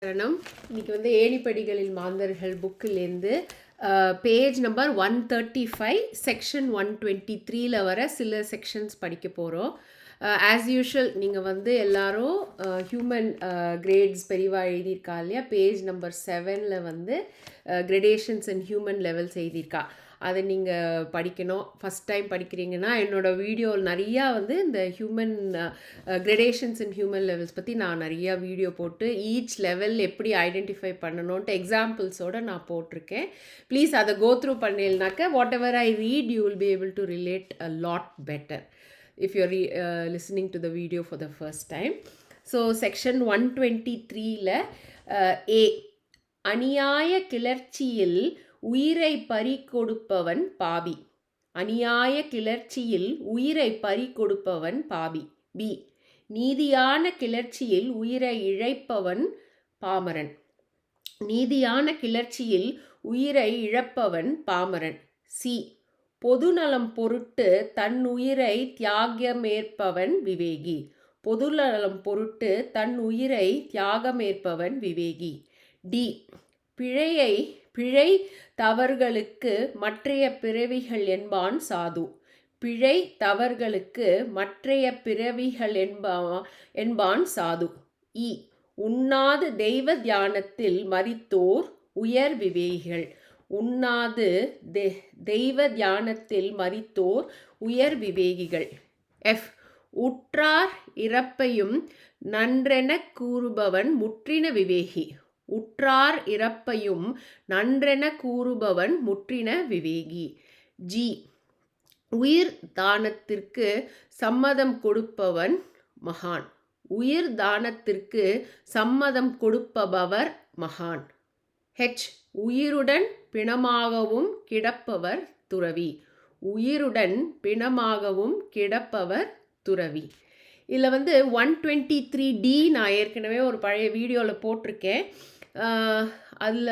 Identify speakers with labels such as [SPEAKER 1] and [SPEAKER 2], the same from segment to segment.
[SPEAKER 1] சரணம். இன்னைக்கு ஏணிப்படிகளில் மாந்தர்கள் புக்கிலேருந்து பேஜ் நம்பர் 135 செக்ஷன் 123ல் வர சில செக்ஷன்ஸ் படிக்க போகிறோம். ஆஸ் யூஷுவல் நீங்கள் எல்லாரும் ஹியூமன் கிரேட்ஸ் பெரிவா எழுதியிருக்கா இல்லையா, பேஜ் நம்பர் 7ல் கிரடேஷன்ஸ் அண்ட் ஹியூமன் லெவல்ஸ் எழுதியிருக்கா. அதை நீங்கள் படிக்கணும். ஃபஸ்ட் டைம் படிக்கிறீங்கன்னா என்னோடய வீடியோவில் நிறையா இந்த human gradations and human levels பற்றி நான் நிறையா வீடியோ போட்டு ஈச் லெவல் எப்படி ஐடென்டிஃபை பண்ணணுன்ட்டு எக்ஸாம்பிள்ஸோடு நான் போட்டிருக்கேன். ப்ளீஸ் அதை கோ த்ரூ பண்ணில்னாக்க whatever I read you will be able to relate a lot better if you're listening to the video for the first time. So section 123ல A, அநியாய கிளர்ச்சியில் உயிரை பறிகொடுப்பவன் பாவி. அநியாய கிளர்ச்சியில் உயிரை பறிகொடுப்பவன் பாவி. B, நீதியான கிளர்ச்சியில் உயிரை இழப்பவன் பாமரன். நீதியான கிளர்ச்சியில் உயிரை இழப்பவன் பாமரன். C, பொதுநலம் பொருட்டு தன் உயிரை தியாகமேற்பவன் விவேகி. பொதுநலம் பொருட்டு தன் உயிரை தியாகமேற்பவன் விவேகி. டி, பிழை தவறுகளுக்கு மற்றைய பிறவிகள் என்பான் சாது. பிழை தவறுகளுக்கு மற்றைய பிறவிகள் என்பான் சாது. இ, உண்ணாது தெய்வ தியானத்தில் மரித்தோர் உயர் விவேகிகள். உண்ணாது தெய்வ தியானத்தில் மரித்தோர் உயர் விவேகிகள். எஃப், உற்றார் இறப்பையும் நன்றென கூறுபவன் முற்றின விவேகி. உற்றார் இறப்பையும் நன்றென கூறுபவன் முற்றின விவேகி. ஜி, உயிர் தானத்திற்கு சம்மதம் கொடுப்பவன் மகான். உயிர் தானத்திற்கு சம்மதம் கொடுப்பவர் மகான். ஹெச், உயிருடன் பிணமாகவும் கிடப்பவர் துறவி. உயிருடன் பிணமாகவும் கிடப்பவர் துறவி. இதில் 123D நான் ஏற்கனவே ஒரு பழைய வீடியோவில் போட்டிருக்கேன். அதில்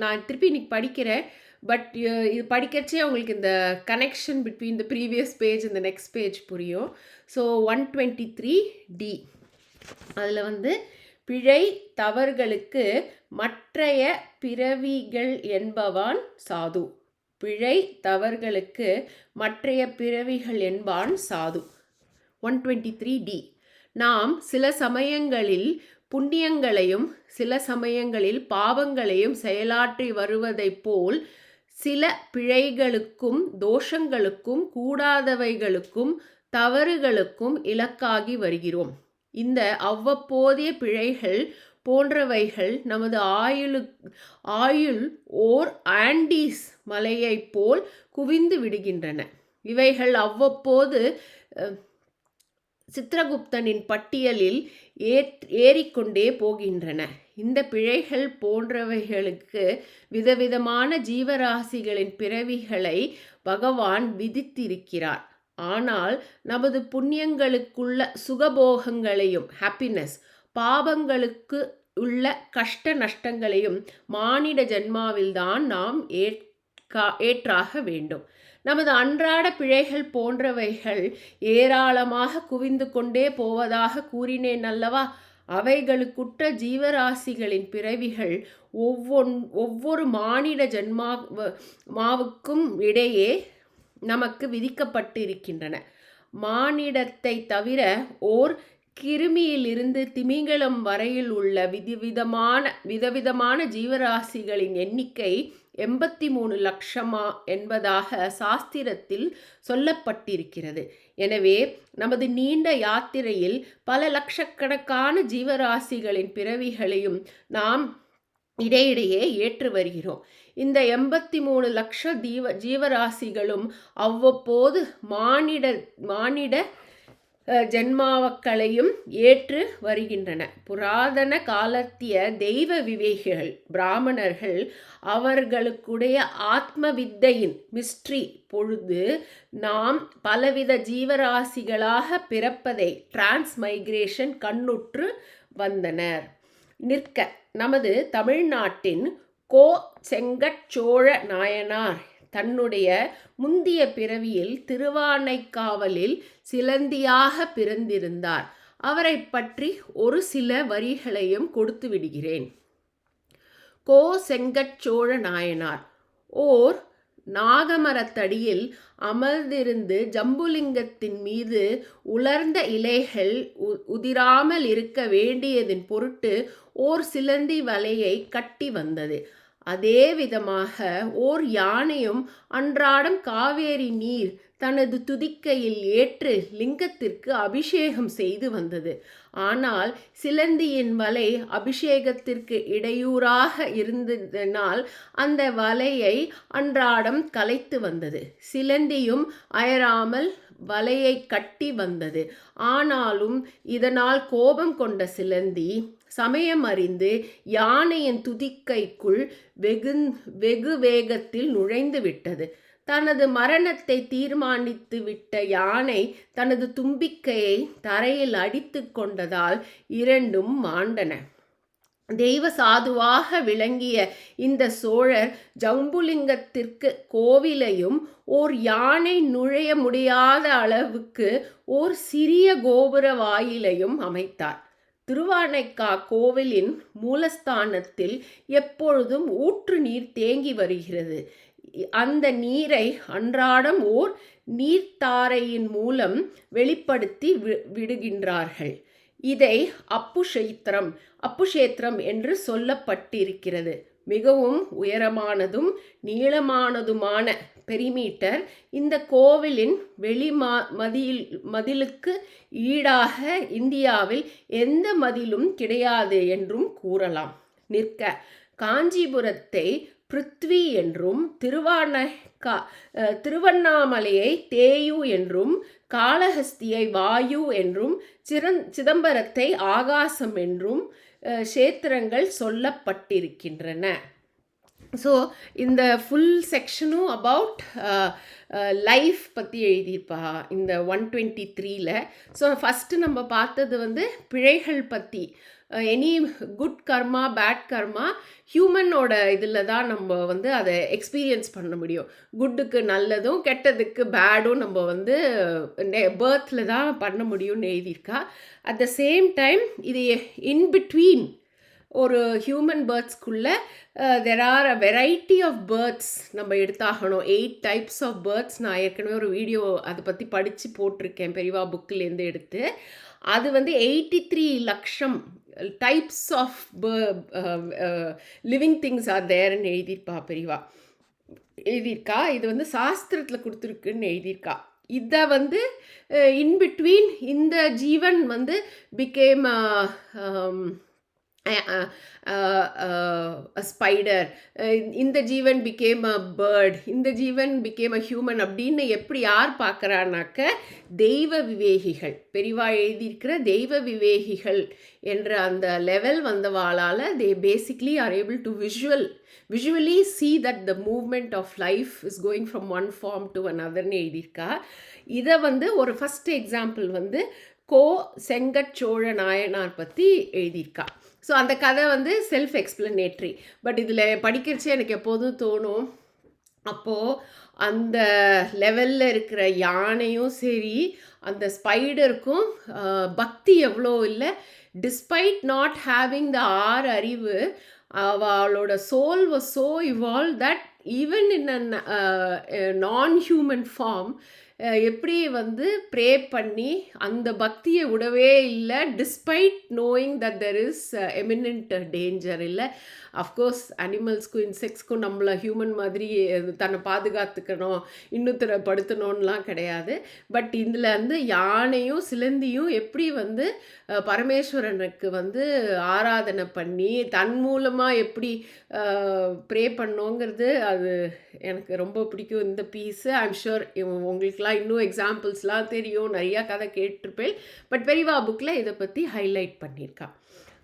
[SPEAKER 1] நான் திருப்பி இன்னைக்கு படிக்கிறேன். பட் இது படிக்கிறச்சே உங்களுக்கு இந்த connection between the previous page இந்த நெக்ஸ்ட் பேஜ் புரியும். ஸோ 123D அதில் பிழை தவறுகளுக்கு மற்றைய பிறவிகள் என்பவான் சாது. பிழை தவறுகளுக்கு மற்றைய பிறவிகள் என்பான் சாது. 123D, நாம் சில சமயங்களில் புண்ணியங்களையும் சில சமயங்களில் பாவங்களையும் செயலாற்றி வருவதைப் போல் சில பிழைகளுக்கும் தோஷங்களுக்கும் கூடாதவைகளுக்கும் தவறுகளுக்கும் இலக்காகி வருகிறோம். இந்த அவ்வப்போதைய பிழைகள் போன்றவைகள் நமது ஆயுள் ஓர் ஆண்டீஸ் மலையைப் போல் குவிந்து விடுகின்றன. இவைகள் அவ்வப்போது சித்திரகுப்தனின் பட்டியலில் ஏறிக்கொண்டே போகின்றன. இந்த பிழைகள் போன்றவைகளுக்கு விதவிதமான ஜீவராசிகளின் பிறவிகளை பகவான் விதித்திருக்கிறார். ஆனால் நமது புண்ணியங்களுக்குள்ள சுகபோகங்களையும் ஹாப்பினஸ், பாவங்களுக்கு உள்ள கஷ்ட நஷ்டங்களையும் மானிட ஜென்மாவில்தான் நாம் ஏற்றாக வேண்டும். நமது அன்றாட பிழைகள் போன்றவைகள் ஏராளமாக குவிந்து கொண்டே போவதாக கூறினேன் அல்லவா. அவைகளுக்குற்ற ஜீவராசிகளின் பிறவிகள் ஒவ்வொரு மானிட ஜென்மாவுக்கும் இடையே நமக்கு விதிக்கப்பட்டிருக்கின்றன. மானிடத்தை தவிர ஓர் கிருமியிலிருந்து திமிங்கலம் வரையில் உள்ள விதவிதமான ஜீவராசிகளின் எண்ணிக்கை 83 லட்சமா என்பதாக சாஸ்திரத்தில் சொல்லப்பட்டிருக்கிறது. எனவே நமது நீண்ட யாத்திரையில் பல லட்சக்கணக்கான ஜீவராசிகளின் பிறவிகளையும் நாம் இடையிடையே ஏற்று வருகிறோம். இந்த 83 லட்ச ஜீவராசிகளும் அவ்வப்போது மானிட ஜென்மாக்களையும் ஏற்று வருகின்றன. புராதன காலத்திய தெய்வ விவேகிகள் பிராமணர்கள் அவர்களுடைய ஆத்ம வித்தையின் மிஸ்ட்ரி பொழுது நாம் பலவித ஜீவராசிகளாக பிறப்பதை டிரான்ஸ்மைக்ரேஷன் கண்ணுற்று வந்தனர். நிற்க, நமது தமிழ்நாட்டின் கோ செங்கட்சோழ நாயனார் தன்னுடைய முந்திய பிறவியில் திருவானைக்காவலில் சிலந்தியாக பிறந்திருந்தார். அவரை பற்றி ஒரு சில வரிகளையும் கொடுத்து விடுகிறேன். கோ செங்கட்சோழ நாயனார் ஓர் நாகமரத்தடியில் அமர்ந்திருந்து ஜம்புலிங்கத்தின் மீது உலர்ந்த இலைகள் உதிராமல் இருக்க வேண்டியதின் பொருட்டு ஓர் சிலந்தி வலையை கட்டி வந்தது. அதே விதமாக ஓர் யானையும் அன்றாடம் காவேரி நீர் தனது துதிக்கையில் ஏற்று லிங்கத்திற்கு அபிஷேகம் செய்து வந்தது. ஆனால் சிலந்தியின் வலை அபிஷேகத்திற்கு இடையூறாக இருந்ததனால் அந்த வலையை அன்றாடம் கலைத்து வந்தது. சிலந்தியும் அயராமல் வலையை கட்டி வந்தது. ஆனாலும் இதனால் கோபம் கொண்ட சிலந்தி சமயம் அறிந்து யானையின் துதிக்கைக்குள் வெகு வேகத்தில் நுழைந்து விட்டது. தனது மரணத்தை தீர்மானித்து விட்ட யானை தனது தும்பிக்கையை தரையில் அடித்து கொண்டதால் இரண்டும் மாண்டன. தெய்வ சாதுவாக விளங்கிய இந்த சோழர் ஜம்புலிங்கத்திற்கு கோவிலையும் ஓர் யானை நுழைய முடியாத அளவுக்கு ஓர் சிறிய கோபுர வாயிலையும் அமைத்தார். திருவானைக்கா கோவிலின் மூலஸ்தானத்தில் எப்பொழுதும் ஊற்று நீர் தேங்கி வருகிறது. அந்த நீரை அன்றாடம் ஓர் நீர்த்தாரையின் மூலம் வெளிப்படுத்தி விடுகின்றார்கள். இதை அப்புஷேத்திரம் என்று சொல்லப்பட்டிருக்கிறது. மிகவும் உயரமானதும் நீளமானதுமான பெரிமீட்டர் இந்த கோவிலின் மதிலுக்கு ஈடாக இந்தியாவில் எந்த மதிலும் கிடையாது என்றும் கூறலாம். நிற்க காஞ்சிபுரத்தை பிருத்வி என்றும் திருவண்ணாமலையை தேயு என்றும் காளஹஸ்தியை வாயு என்றும் சிதம்பரத்தை ஆகாசம் என்றும் க்ஷேத்திரங்கள் சொல்லப்பட்டிருக்கின்றன. ஸோ இந்த ஃபுல் செக்ஷனும் அபவுட் லைஃப் பற்றி எழுதியிருப்பா இந்த 123ல். ஸோ ஃபஸ்ட்டு நம்ம பார்த்தது பிழைகள் பற்றி. எனி குட் கர்மா பேட் கர்மா ஹியூமனோட இதில் தான் நம்ம அதை எக்ஸ்பீரியன்ஸ் பண்ண முடியும். குட்டுக்கு நல்லதும் கெட்டதுக்கு பேடும் நம்ம பேர்த்தில் தான் பண்ண முடியும்னு எழுதியிருக்கா. அட் த சேம் டைம் இது இன்பிட்வீன் ஒரு ஹியூமன் பேர்ட்ஸ்குள்ளே there are a variety of birds நம்ம எடுத்தாகணும். 8 டைப்ஸ் ஆஃப் பேர்ட்ஸ். நான் ஏற்கனவே ஒரு வீடியோ அதை பற்றி படித்து போட்டிருக்கேன் பெரியவா புக்கிலேருந்து எடுத்து. அது 83 லட்சம் types of living things are தேர்ன்னு எழுதியிருக்கா எழுதியிருக்கா. இது சாஸ்திரத்தில் கொடுத்துருக்குன்னு எழுதியிருக்கா. இதை இன்பிட்வீன் இந்த ஜீவன் பிகேம் a spider, இந்த ஜீவன் became a bird, இந்த ஜீவன் became a human அப்படின்னு எப்படி யார் பார்க்குறானாக்க தெய்வ விவேகிகள், பெரிவா எழுதியிருக்கிற தெய்வ விவேகிகள் என்ற அந்த level வந்தவாளால் they basically are able to visually see that the movement of life is going from one form to anotherன்னு எழுதியிருக்கா. இதை ஒரு ஃபஸ்ட் எக்ஸாம்பிள் கோ செங்கட்சோழ நாயனார் பற்றி எழுதியிருக்கா. ஸோ அந்த கதை செல்ஃப் எக்ஸ்பிளனேட்ரி. பட் இதில் படிக்கிறச்சே எனக்கு எப்போதும் தோணும், அப்போது அந்த லெவலில் இருக்கிற யானையும் சரி அந்த ஸ்பைடருக்கும் பக்தி எவ்வளோ இல்லை. டிஸ்பைட் நாட் ஹேவிங் த அறிவு, அவளோட soul was so evolved that even in a non human form எப்படி ப்ரே பண்ணி அந்த பக்தியை விடவே இல்லை, despite knowing that there is eminent danger. இல்லை அஃப்கோர்ஸ் அனிமல்ஸ்க்கும் இன்செக்ட்ஸ்க்கும் நம்மளை ஹியூமன் மாதிரி தன்னை பாதுகாத்துக்கணும் இன்னொருத்தரை படுத்தணும்லாம் கிடையாது. பட் இதில் யானையும் சிலந்தியும் எப்படி பரமேஸ்வரனுக்கு ஆராதனை பண்ணி தன் மூலமாக எப்படி ப்ரே பண்ணோங்கிறது அது எனக்கு ரொம்ப பிடிக்கும் இந்த பீஸு. ஐம் ஷுர் உங்களுக்குலாம் இன்னும் எக்ஸாம்பிள்ஸ்லாம் தெரியும், நிறையா கதை கேட்டிருப்பேன். பட் பெரியவா புக்கில் இதை பற்றி ஹைலைட் பண்ணியிருக்கா.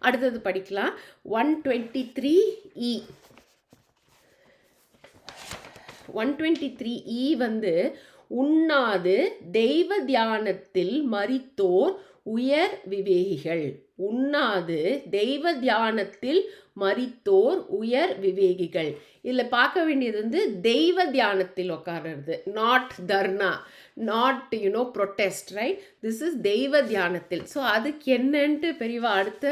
[SPEAKER 1] அடுத்தது படிக்கலாம். 123E 123E உண்ணாது தெய்வ தியானத்தில் மரித்தோர் உயர் விவேகிகள். உண்ணாது தெய்வ தியானத்தில் மரித்தோர் உயர் விவேகிகள். இதில் பார்க்க வேண்டியது வந்து தெய்வ தியானத்தில் உட்கார்றது, not dharna, not protest, right? This is தெய்வ தியானத்தில். ஸோ அதுக்கு என்னன்ட்டு பெரியவா அடுத்த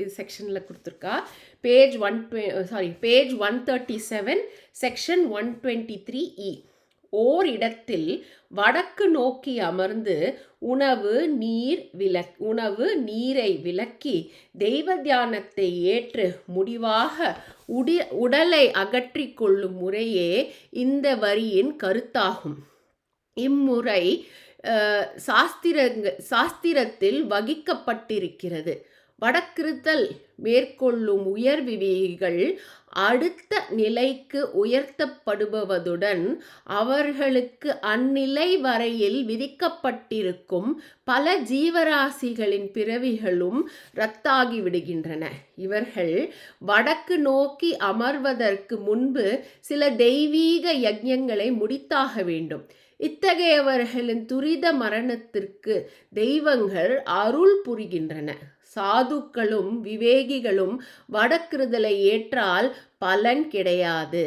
[SPEAKER 1] இது செக்ஷனில் கொடுத்துருக்கா. Page 137, section 123E. ஓர் இடத்தில் வடக்கு நோக்கி அமர்ந்து உணவு நீரை விலக்கி தெய்வ தியானத்தை ஏற்று முடிவாக உடலை அகற்றி கொள்ளும் முறையே இந்த வரியின் கருத்தாகும். இம்முறை சாஸ்திரத்தில் வகிக்கப்பட்டிருக்கிறது. வடக்கிருத்தல் மேற்கொள்ளும் உயர் விவேகிகள் அடுத்த நிலைக்கு உயர்த்தப்படுவதுடன் அவர்களுக்கு அந்நிலை வரையில் விதிக்கப்பட்டிருக்கும் பல ஜீவராசிகளின் பிறவிகளும் ரத்தாகி விடுகின்றன. இவர்கள் வடக்கு நோக்கி அமர்வதற்கு முன்பு சில தெய்வீக யஜ்ஞங்களை முடித்தாக வேண்டும். இத்தகையவர்களின் துரித மரணத்திற்கு தெய்வங்கள் அருள் புரிகின்றன. சாதுக்களும் விவேகிகளும் வடக்கிருதலை ஏற்றால் பலன் கிடையாது.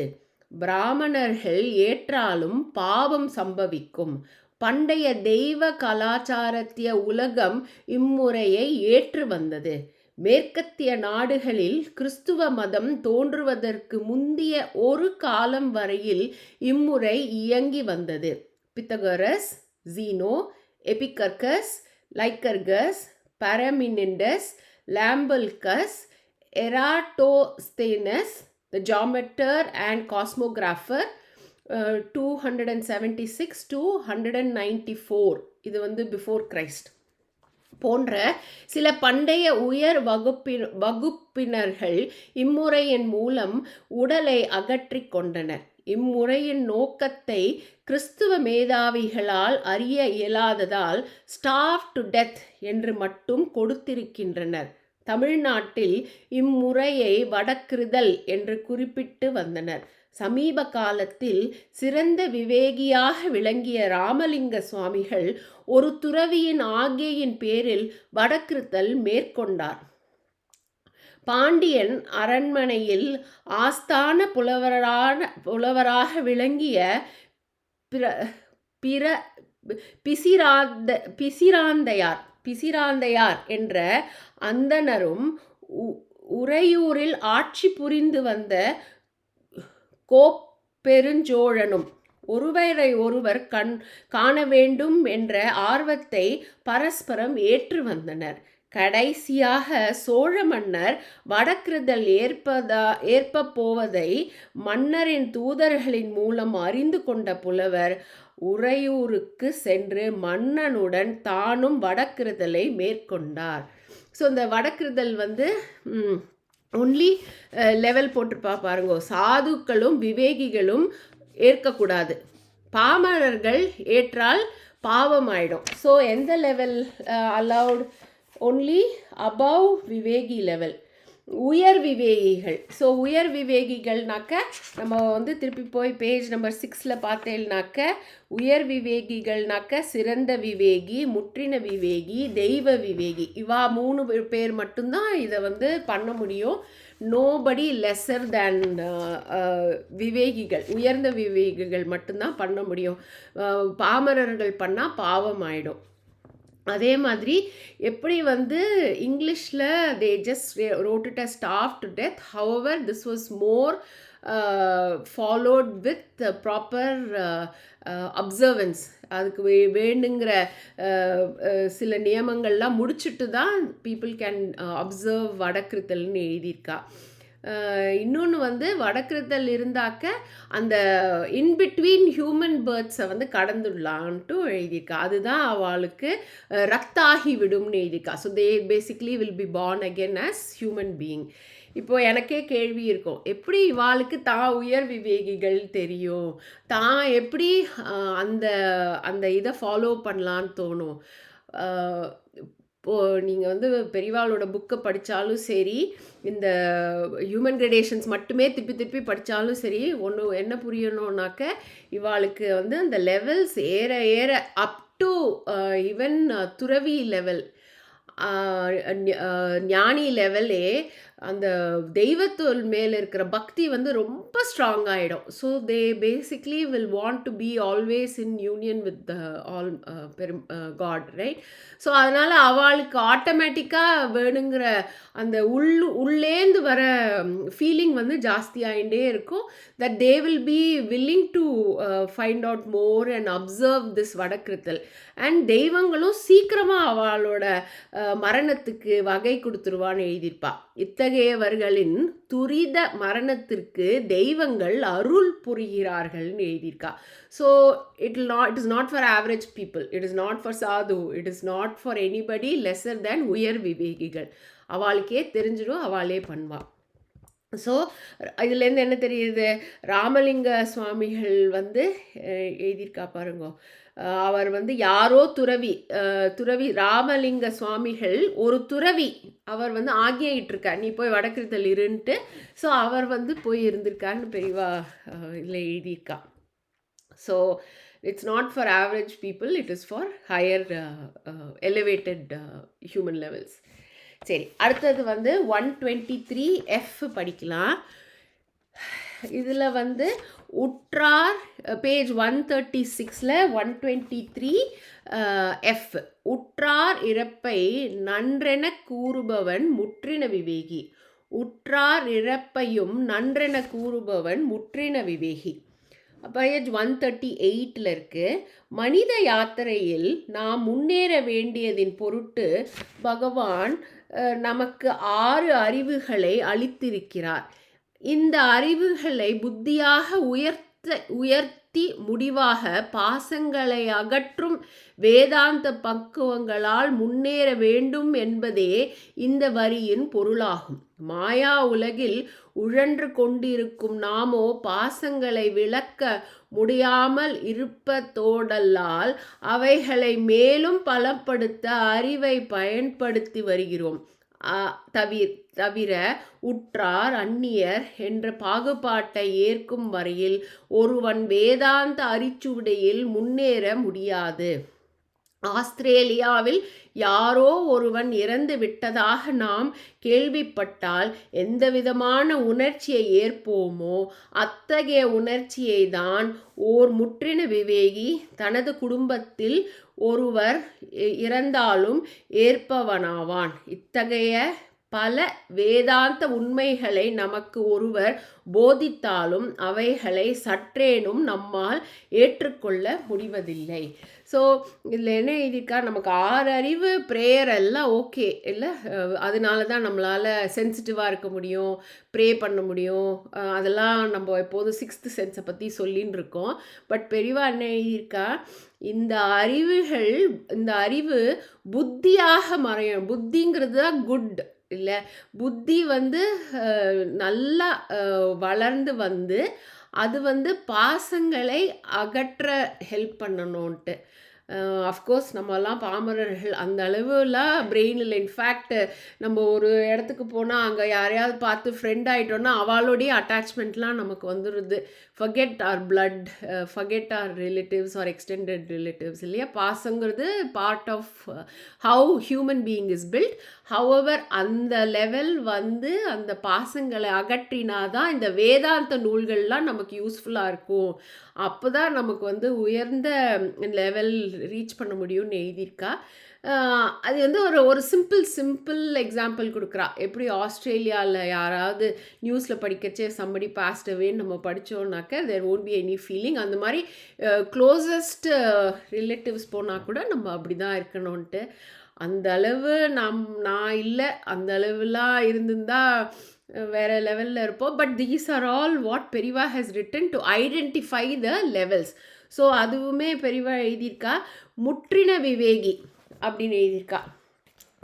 [SPEAKER 1] பிராமணர்கள் ஏற்றாலும் பாவம் சம்பவிக்கும். பண்டைய தெய்வ கலாச்சாரத்திய உலகம் இம்முறையை ஏற்று வந்தது. மேற்கத்திய நாடுகளில் கிறிஸ்துவ மதம் தோன்றுவதற்கு முந்திய ஒரு காலம் வரையில் இம்முறை இயங்கி வந்தது. பித்தகரஸ், ஜீனோ, எபிகர்கஸ், லைக்கர்கஸ், Parmenides, Lambalcus, Eratosthenes, the geometer and cosmographer, 276 to 194, இது வந்து பிஃபோர் கிரைஸ்ட் போன்ற சில பண்டைய உயர் வகுப்பினர்கள் இம்முறையின் மூலம் உடலை அகற்றி கொண்டனர். இம்முறையின் நோக்கத்தை கிறிஸ்துவ மேதாவிகளால் அறிய இயலாததால் ஸ்டார்வ் டு டெத் என்று மட்டும் கொடுத்திருக்கின்றனர். தமிழ்நாட்டில் இம்முறையை வடக்கிருதல் என்று குறிப்பிட்டு வந்தனர். சமீப காலத்தில் சிறந்த விவேகியாக விளங்கிய ராமலிங்க சுவாமிகள் ஒரு துறவியின் ஆக்ஞையின் பேரில் வடக்கிருத்தல் மேற்கொண்டார். பாண்டியன் அரண்மனையில் ஆஸ்தான புலவராக விளங்கிய பிசிராந்தையார் என்ற அந்தணரும் உறையூரில் ஆட்சி புரிந்து வந்த கோப்பெருஞ்சோழனும் ஒருவரை ஒருவர் காண வேண்டும் என்ற ஆர்வத்தை பரஸ்பரம் ஏற்று வந்தனர். கடைசியாக சோழ மன்னர் வடக்கிருதல் ஏற்ப போவதை மன்னரின் தூதர்களின் மூலம் அறிந்து கொண்ட புலவர் உறையூருக்கு சென்று மன்னனுடன் தானும் வடக்கிருதலை மேற்கொண்டார். ஸோ இந்த வடக்கிருதல் வந்து ஒன்லி லெவல் போட்டிருப்பா பாருங்க. சாதுக்களும் விவேகிகளும் ஏற்கக்கூடாது. பாமரர்கள் ஏற்றால் பாவம் ஆயிடும். ஸோ எந்த லெவல் அலவுட்? ஒன்லி அபவ் விவேகி லெவல். உயர் விவேகிகள். ஸோ உயர் விவேகிகள்னாக்க நம்ம வந்து திருப்பி போய் பேஜ் நம்பர் 6 பார்த்தேன்னாக்க உயர் விவேகிகள்னாக்க சிறந்த விவேகி, முற்றின விவேகி, தெய்வ விவேகி, இவா 3 பேர் மட்டும்தான் இதை வந்து பண்ண முடியும். நோபடி லெஸர் தேன் விவேகிகள், உயர்ந்த விவேகிகள் மட்டும்தான் பண்ண முடியும். பாமரர்கள் பண்ணால் பாவம் ஆயிடும். அதே மாதிரி எப்படி வந்து இங்கிலீஷில் they just wrote it as starved to death. However, this was more followed with proper observance. அதுக்கு வேண்டுங்கிற சில நியமங்கள்லாம் முடிச்சுட்டு தான் people can observe வடக்கிருத்தல்னு எழுதியிருக்கா. இன்னொன்று வந்து வடக்கிருத்தல் இருந்தாக்க அந்த இன்பிட்வீன் ஹியூமன் பேர்த்ஸை வந்து கடந்துடலான்ட்டு எழுதியிருக்கா. அதுதான் அவளுக்கு ரத்தாகி விடும்னு எழுதியிருக்கா. So they basically will be born again as human being. இப்போது எனக்கே கேள்வி இருக்கும், எப்படி இவாளுக்கு தான் உயர் விவேகிகள் தெரியும், தான் எப்படி அந்த அந்த இதை ஃபாலோ பண்ணலான்னு தோணும்? இப்போது நீங்கள் வந்து பெரியவாளோட புக்கை படித்தாலும் சரி, இந்த ஹியூமன் கிரேடேஷன்ஸ் மட்டுமே திருப்பி படித்தாலும் சரி, ஒன்று என்ன புரியணும்னாக்க இவாளுக்கு வந்து அந்த லெவல்ஸ் ஏற ஏற அப் டு ஈவன் துறவி லெவல், ஞானி லெவலே அந்த தெய்வத்தோல் மேலே இருக்கிற பக்தி வந்து ரொம்ப ஸ்ட்ராங் ஆகிடும். So they basically will want to be always in union with the all god, right? So அதனால் அவளுக்கு ஆட்டோமேட்டிக்காக வேணுங்கிற அந்த உள்ளேந்து வர ஃபீலிங் வந்து ஜாஸ்தியாகிட்டே இருக்கும். That they will be willing to find out more and observe this வடக்கிருத்தல். அண்ட் தெய்வங்களும் சீக்கிரமாக அவளோட மரணத்துக்கு வகை கொடுத்துருவான்னு எழுதியிருப்பா. இத்தகையவர்களின் துரித மரணத்திற்கு தெய்வங்கள் அருள் புரிகிறார்கள்னு எழுதியிருக்கா. So it is not for average people, it is not for sadhu, it is not for anybody lesser than உயர் விவேகிகள். அவளுக்கே தெரிஞ்சிடும், அவளே பண்ணுவாள். ஸோ இதுலேருந்து என்ன தெரியுது? ராமலிங்க சுவாமிகள் வந்து எழுதியிருக்கா பாருங்க. அவர் வந்து யாரோ துறவி ராமலிங்க சுவாமிகள் ஒரு துறவி, அவர் வந்து ஆக்ஞையிட்டிருக்கார், நீ போய் வடக்கிருத்தல் இருன்ட்டு. ஸோ அவர் வந்து போய் இருந்திருக்காருன்னு பெரியவா இதில் எழுதியிருக்கா. So it's not for average people, it is for higher elevated human levels. சரி, அடுத்தது வந்து 123F படிக்கலாம். இதில் வந்து உற்றார் பேஜ் 136ல் 123F உற்றார் இறப்பை நன்றென கூறுபவன் முற்றின விவேகி. உற்றார் இறப்பையும் நன்றென கூறுபவன் முற்றின விவேகி. பேஜ் 138ல் இருக்குது. மனித யாத்திரையில் நாம் முன்னேற வேண்டியதின் பொருட்டு பகவான் நமக்கு 6 அறிவுகளை அளித்திருக்கிறார். இந்த அறிவுகளை புத்தியாக உயர்த்தி முடிவாக பாசங்களை அகற்றும் வேதாந்த பக்குவங்களால் முன்னேற வேண்டும் என்பதே இந்த வரியின் பொருளாகும். மாயா உலகில் உழன்று கொண்டிருக்கும் நாமோ பாசங்களை விளக்க முடியாமல் இருப்பதோடல்லால் அவைகளை மேலும் பலப்படுத்த அறிவை பயன்படுத்தி வருகிறோம். தவிர உற்றார் அந்நியர் என்ற பாகுபாட்டை ஏற்கும் வரையில் ஒருவன் வேதாந்த அரிச்சுவடியில் முன்னேற முடியாது. ஆஸ்திரேலியாவில் யாரோ ஒருவன் இறந்து விட்டதாக நாம் கேள்விப்பட்டால் எந்தவிதமான உணர்ச்சியை ஏற்போமோ அத்தகைய உணர்ச்சியை தான் ஓர் முற்றின விவேகி தனது குடும்பத்தில் ஒருவர் இறந்தாலும் ஏற்பவனாவான். இத்தகைய பல வேதாந்த உண்மைகளை நமக்கு ஒருவர் போதித்தாலும் அவைகளை சற்றேனும் நம்மால் ஏற்றுக்கொள்ள முடிவதில்லை. ஸோ இதில் என்ன எழுதியிருக்கா? நமக்கு 6 அறிவு ப்ரேயர் எல்லாம் ஓகே இல்லை, அதனால தான் நம்மளால் சென்சிட்டிவாக இருக்க முடியும், ப்ரே பண்ண முடியும். அதெல்லாம் நம்ம எப்போதும் 6th சென்ஸை பற்றி சொல்லின்னு இருக்கோம். பட் பெரியவா என்ன எழுதியிருக்கா? இந்த அறிவு புத்தியாக மறையும். புத்திங்கிறது தான் குட் இல்லை, புத்தி வந்து நல்லா வளர்ந்து வந்து அது வந்து பாசங்களை அகற்ற ஹெல்ப் பண்ணணுன்ட்டு. அஃப்கோர்ஸ் நம்மலாம் பாமரர்கள் அந்த அளவுலாம் பிரெயின் இல்லை. இன்ஃபேக்ட் நம்ம ஒரு இடத்துக்கு போனால் அங்கே யாரையாவது பார்த்து ஃப்ரெண்ட் ஆகிட்டோன்னா அவளோடைய அட்டாச்மெண்ட்லாம் நமக்கு வந்துடுது. Forget our blood, forget our relatives or extended relatives இல்லையா? பாசங்கிறது part of how human being is built. However அந்த லெவல் வந்து அந்த பாசங்களை அகற்றினாதான் இந்த வேதாந்த நூல்கள்லாம் நமக்கு யூஸ்ஃபுல்லாக இருக்கும். அப்போ தான் நமக்கு வந்து உயர்ந்த லெவல் ரீச் பண்ண முடியும்னு எழுதியிருக்கா. அது வந்து ஒரு சிம்பிள் எக்ஸாம்பிள் கொடுக்குறா. எப்படி ஆஸ்திரேலியாவில் யாராவது நியூஸில் படிக்கச்சே சம்படி பாஸ்ட் அவேன்னு நம்ம படித்தோன்னாக்க there won't be any feeling. அந்த மாதிரி க்ளோசஸ்ட் ரிலேட்டிவ்ஸ் போனால் கூட நம்ம அப்படி தான் இருக்கணும்ன்ட்டு. அந்த அளவு நான் இல்லை, அந்த அளவுலாம் இருந்திருந்தா வேறு லெவலில் இருப்போம். But these are all what பெரியவா has written to identify the levels. So அதுவுமே பெரியவா எழுதியிருக்கா. முற்றின விவேகி அப்படின்னு எழுதியிருக்கா.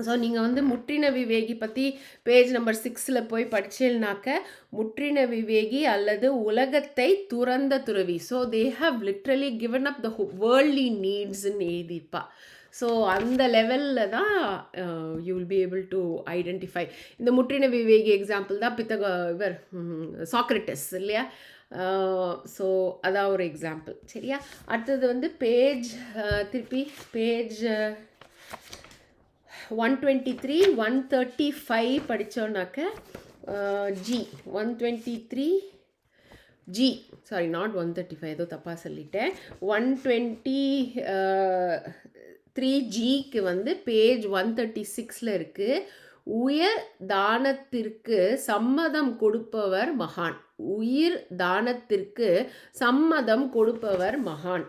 [SPEAKER 1] ஸோ நீங்கள் வந்து முற்றின விவேகி பற்றி பேஜ் நம்பர் 6ல் போய் படிச்சேன்னாக்க முற்றின விவேகி அல்லது உலகத்தை துறந்த துறவி. So they have literally given up the worldly நீட்ஸ்ன்னு எழுதியிருப்பா. ஸோ அந்த லெவலில் தான் you will be able to identify. இந்த முற்றின விவேகி எக்ஸாம்பிள் தான் இவர் சாக்ரட்டிஸ் இல்லையா? ஸோ அதான் ஒரு எக்ஸாம்பிள். சரியா? அடுத்தது வந்து பேஜ் திருப்பி பேஜ் 123 135 படித்தோன்னாக்க ஜி 123 ஜி சாரி நாட் 135 ஏதோ தப்பாக சொல்லிட்டேன் 123 ஜிக்கு வந்து பேஜ் 136 இருக்குது. உயர் தானத்திற்கு சம்மதம் கொடுப்பவர் மகான். உயிர் தானத்திற்கு சம்மதம் கொடுப்பவர் மகான்.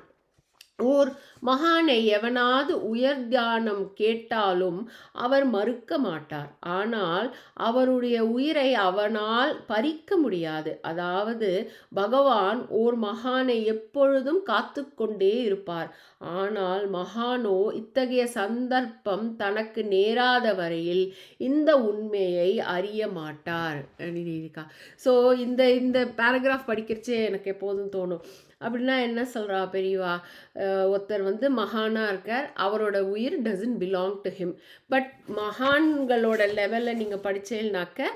[SPEAKER 1] ஓர் மகானை எவனாவது உயர் தியானம் கேட்டாலும் அவர் மறுக்க மாட்டார். ஆனால் அவருடைய உயிரை அவனால் பறிக்க முடியாது. அதாவது பகவான் ஓர் மகானை எப்பொழுதும் காத்து கொண்டே இருப்பார். ஆனால் மகானோ இத்தகைய சந்தர்ப்பம் தனக்கு நேராத வரையில் இந்த உண்மையை அறிய மாட்டார். ஸோ இந்த பேராகிராஃப் படிக்கிறச்சே எனக்கு எப்போதும் தோணும், அப்படின்னா என்ன சொல்கிறா பெரியவா, ஒருத்தர் வந்து மகானாக இருக்கார், அவரோட உயிர் doesn't belong to him. But மகான்களோட லெவலில் நீங்கள் படிச்சேன்னாக்க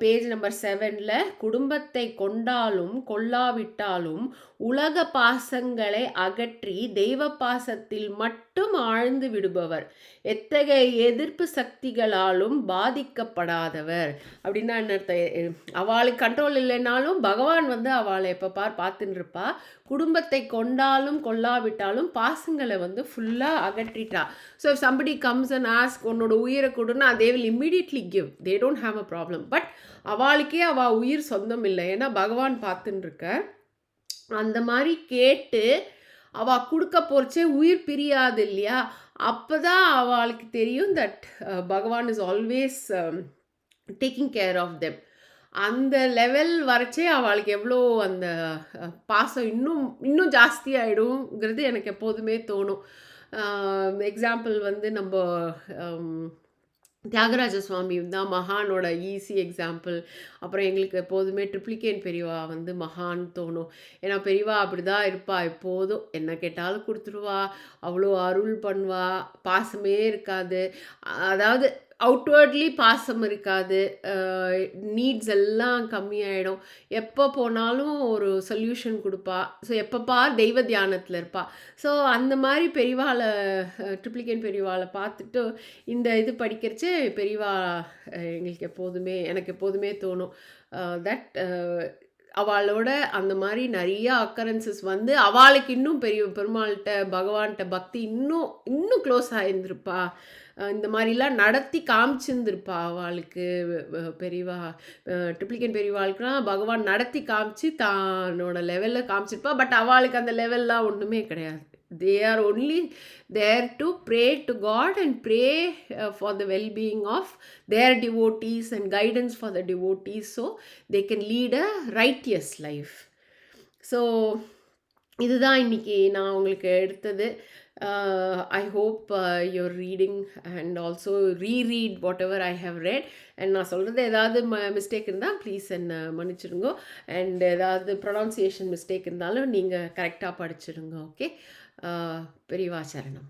[SPEAKER 1] பேஜ் நம்பர் 7ல் குடும்பத்தை கொண்டாலும் கொள்ளாவிட்டாலும் உலக பாசங்களை அகற்றி தெய்வ பாசத்தில் மட்டும் ஆழ்ந்து விடுபவர், எத்தகைய எதிர்ப்பு சக்திகளாலும் பாதிக்கப்படாதவர். அப்படின்னா என்ன அர்த்தம்? அவளுக்கு கண்ட்ரோல் இல்லைனாலும் பகவான் வந்து அவளை எப்போ பார்த்துன்னு இருப்பா. குடும்பத்தை கொண்டாலும் கொள்ளாவிட்டாலும் பாசங்களை வந்து ஃபுல்லாக அகற்றிட்டா. So if somebody comes and ask உன்னோட உயிரை கொடுன்னா they will immediately give, they don't have a problem. But அவளுக்கே அவள் உயிர் சொந்தம் இல்லை, ஏன்னா பகவான் பார்த்துன்னு இருக்க. அந்த மாதிரி கேட்டு அவள் கொடுக்க போகிறச்சே உயிர் பிரியாது இல்லையா? அப்போ தான் அவளுக்கு தெரியும் that Bhagwan is always taking care of them. அந்த லெவல் வரைச்சே அவளுக்கு எவ்வளோ அந்த பாசம் இன்னும் ஜாஸ்தி ஆகிடுங்கிறது எனக்கு எப்போதுமே தோணும். எக்ஸாம்பிள் வந்து நம்ம தியாகராஜ சுவாமி தான் மகானோட ஈஸி எக்ஸாம்பிள். அப்புறம் எங்களுக்கு எப்போதுமே ட்ரிப்ளிகேன் பெரியவா வந்து மகான் தோணும். ஏன்னா பெரியவா அப்படி தான் இருப்பா, எப்போதும் என்ன கேட்டாலும் கொடுத்துருவா, அவ்வளோ அருள் பண்ணுவா, பாசமே இருக்காது. அதாவது அவுட்வர்ட்லி பாசம் இருக்காது, நீட்ஸ் எல்லாம் கம்மியாயிடும். எப்போ போனாலும் ஒரு சொல்யூஷன் கொடுப்பா. ஸோ எப்பப்பா தெய்வ தியானத்தில் இருப்பா. ஸோ அந்த மாதிரி பெரியவாளை ட்ரிப்ளிகேன் பெரியவாளை பார்த்துட்டு இந்த இது படிக்கிறச்சு பெரியவா எனக்கு எப்போதுமே தோணும் தட் அவளோட அந்த மாதிரி நிறைய அக்கரன்சஸ் வந்து அவளுக்கு இன்னும் பெருமாள்கிட்ட பகவான்கிட்ட பக்தி இன்னும் க்ளோஸ் ஆகியிருந்திருப்பா. இந்த மாதிரிலாம் நடத்தி காமிச்சிருந்துருப்பா அவளுக்கு. பெரியவா ட்ரிப்ளிகேன் பெரியவாளுக்குலாம் பகவான் நடத்தி காமிச்சு தன்னோட லெவலில் காமிச்சிருப்பா. பட் அவளுக்கு அந்த லெவல்லாம் ஒன்றுமே கிடையாது. They are only there to pray to God and pray for the well-being of their devotees and guidance for the devotees so they can lead a righteous life. So இதுதான் இன்னைக்கு நான் உங்களுக்கு எடுத்தது. I hope you're reading and also reread whatever I have read. And நான் சொல்கிறது ஏதாவது mistake இருந்தால் please என்ன மன்னிச்சிடுங்க. அண்ட் ஏதாவது ப்ரொனவுன்சியேஷன் மிஸ்டேக் இருந்தாலும் நீங்கள் கரெக்டாக படிச்சிடுங்க. ஓகே, பெரியவா சரணம்.